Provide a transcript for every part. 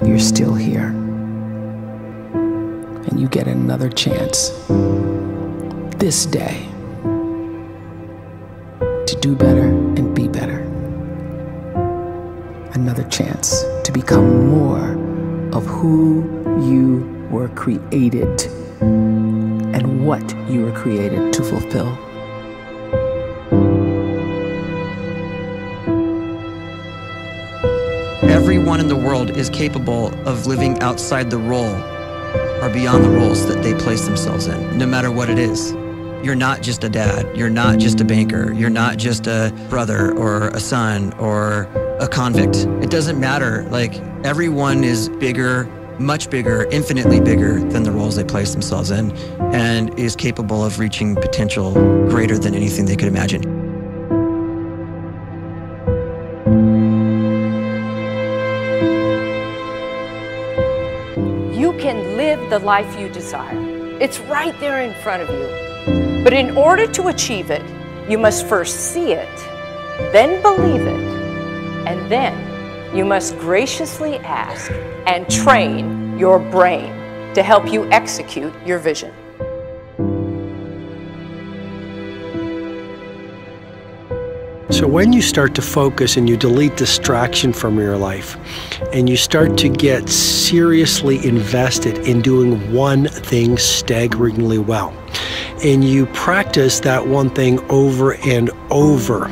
you're still here. And you get another chance this day to do better and be better. Another chance to become more of who you were created and what you were created to fulfill. Everyone in the world is capable of living outside the role or beyond the roles that they place themselves in, no matter what it is. You're not just a dad, you're not just a banker, you're not just a brother or a son or a convict. It doesn't matter. Like, everyone is bigger, much bigger, infinitely bigger than the roles they place themselves in, and is capable of reaching potential greater than anything they could imagine. You can live the life you desire. It's right there in front of you. But in order to achieve it, you must first see it, then believe it, and then you must graciously ask and train your brain to help you execute your vision. So when you start to focus and you delete distraction from your life, and you start to get seriously invested in doing one thing staggeringly well, and you practice that one thing over and over,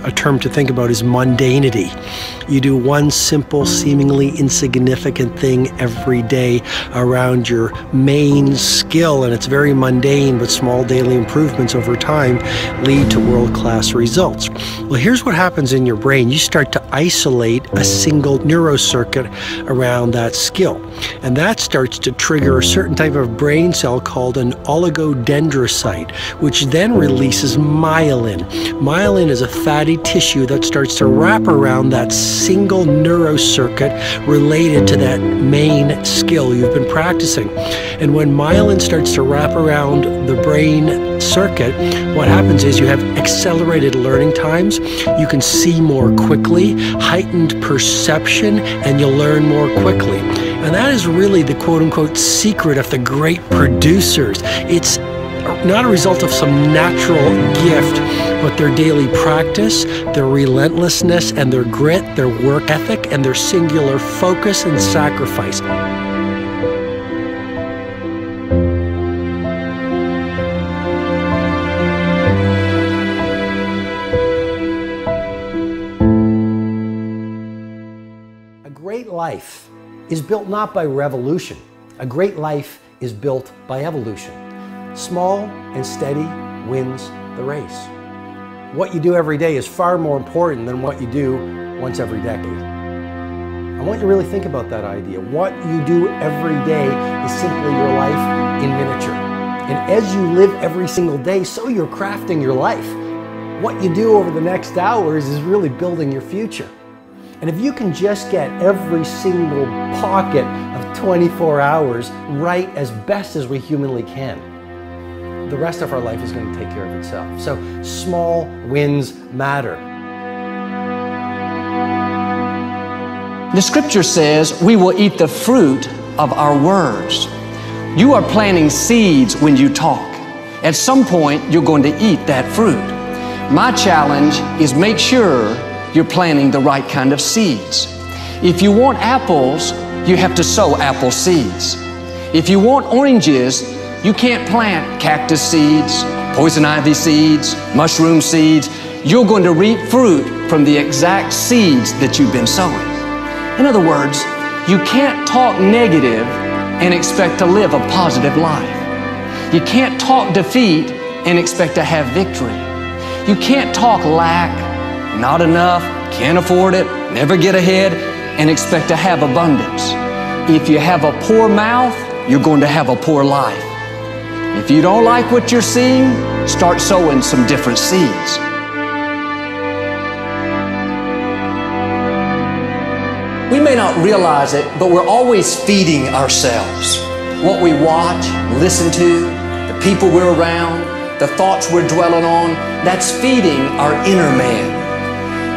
a term to think about is mundanity. You do one simple, seemingly insignificant thing every day around your main skill, and it's very mundane, but small daily improvements over time lead to world-class results. Well, here's what happens in your brain. You start to isolate a single neurocircuit around that skill, and that starts to trigger a certain type of brain cell called an oligodendrocyte, which then releases myelin. Myelin is a fatty tissue that starts to wrap around that single neurocircuit related to that main skill you've been practicing. And when myelin starts to wrap around the brain circuit, what happens is you have accelerated learning times, you can see more quickly, heightened perception, and you'll learn more quickly. And that is really the quote-unquote secret of the great producers. It's not a result of some natural gift, but their daily practice, their relentlessness and their grit, their work ethic, and their singular focus and sacrifice. A great life is built not by revolution. A great life is built by evolution. Small and steady wins the race. What you do every day is far more important than what you do once every decade. I want you to really think about that idea. What you do every day is simply your life in miniature. And as you live every single day, so you're crafting your life. What you do over the next hours is really building your future. And if you can just get every single pocket of 24 hours right as best as we humanly can, the rest of our life is going to take care of itself. So small wins matter. The scripture says we will eat the fruit of our words. You are planting seeds when you talk. At some point, you're going to eat that fruit. My challenge is make sure you're planting the right kind of seeds. If you want apples, you have to sow apple seeds. If you want oranges, you can't plant cactus seeds, poison ivy seeds, mushroom seeds. You're going to reap fruit from the exact seeds that you've been sowing. In other words, you can't talk negative and expect to live a positive life. You can't talk defeat and expect to have victory. You can't talk lack, not enough, can't afford it, never get ahead, and expect to have abundance. If you have a poor mouth, you're going to have a poor life. If you don't like what you're seeing, start sowing some different seeds. We may not realize it, but we're always feeding ourselves. What we watch, listen to, the people we're around, the thoughts we're dwelling on, that's feeding our inner man.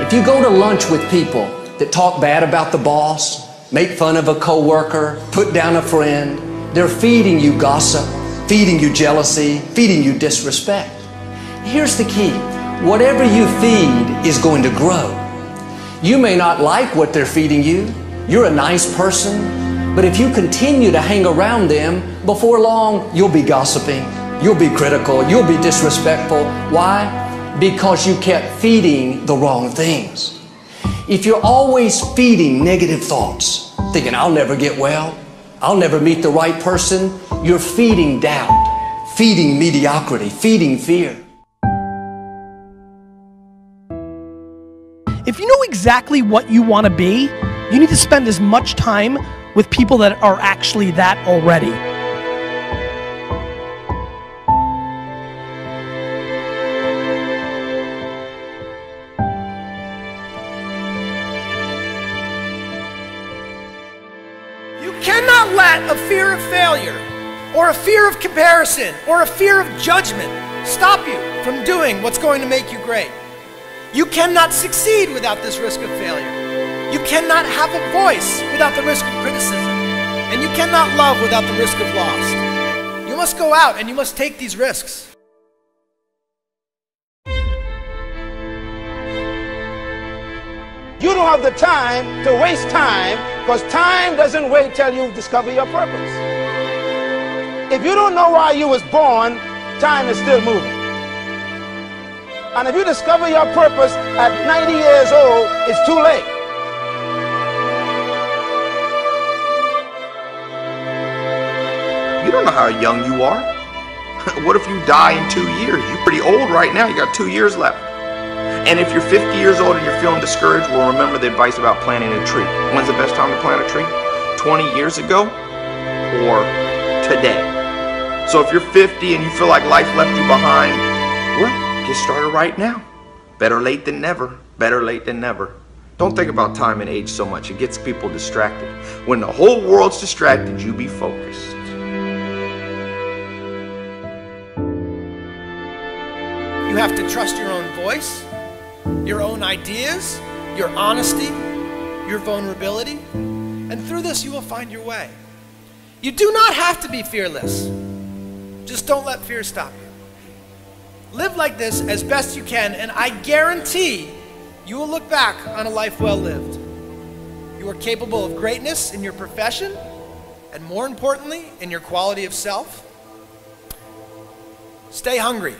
If you go to lunch with people that talk bad about the boss, make fun of a coworker, put down a friend. They're feeding you gossip, feeding you jealousy, feeding you disrespect. Here's the key. Whatever you feed is going to grow. You may not like what they're feeding you. You're a nice person, but if you continue to hang around them, before long, you'll be gossiping, you'll be critical, you'll be disrespectful. Why? Because you kept feeding the wrong things. If you're always feeding negative thoughts, thinking, I'll never get well, I'll never meet the right person, you're feeding doubt, feeding mediocrity, feeding fear. If you know exactly what you want to be, you need to spend as much time with people that are actually that already. You cannot let a fear of failure, or a fear of comparison, or a fear of judgment stop you from doing what's going to make you great. You cannot succeed without this risk of failure. You cannot have a voice without the risk of criticism. And you cannot love without the risk of loss. You must go out and you must take these risks. You don't have the time to waste time, because time doesn't wait till you discover your purpose. If you don't know why you was born, time is still moving. And if you discover your purpose at 90 years old, it's too late. You don't know how young you are. What if you die in 2 years? You're pretty old right now. You got 2 years left. And if you're 50 years old and you're feeling discouraged, well, remember the advice about planting a tree. When's the best time to plant a tree? 20 years ago or today? So if you're 50 and you feel like life left you behind, well, get started right now. Better late than never. Better late than never. Don't think about time and age so much. It gets people distracted. When the whole world's distracted, you be focused. You have to trust your own voice, your own ideas, your honesty, your vulnerability, and through this you will find your way. You do not have to be fearless. Just don't let fear stop you. Live like this as best you can, and I guarantee you will look back on a life well lived. You are capable of greatness in your profession, and more importantly, in your quality of self. Stay hungry.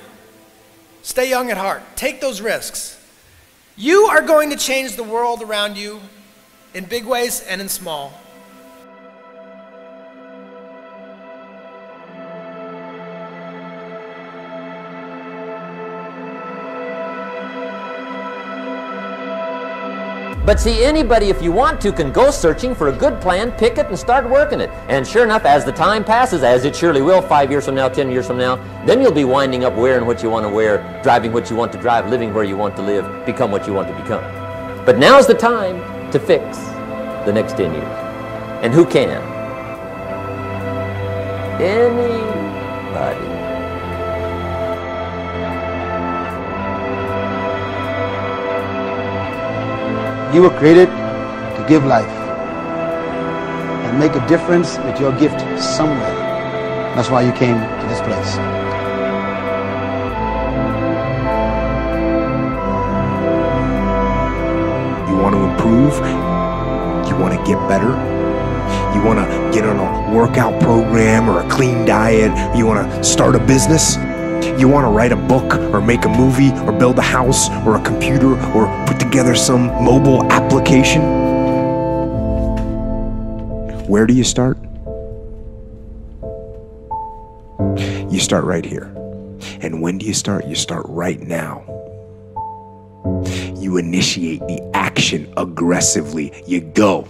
Stay young at heart. Take those risks. You are going to change the world around you in big ways and in small. But see, anybody, if you want to, can go searching for a good plan, pick it, and start working it. And sure enough, as the time passes, as it surely will 5 years from now, 10 years from now, then you'll be winding up wearing what you want to wear, driving what you want to drive, living where you want to live, become what you want to become. But now's the time to fix the next 10 years. And who can? Anybody. You were created to give life and make a difference with your gift somewhere. That's why you came to this place. You want to improve? You want to get better? You want to get on a workout program or a clean diet? You want to start a business? You want to write a book or make a movie or build a house or a computer or put together some mobile application? Where do you start? You start right here. And when do you start? You start right now. You initiate the action aggressively. You go.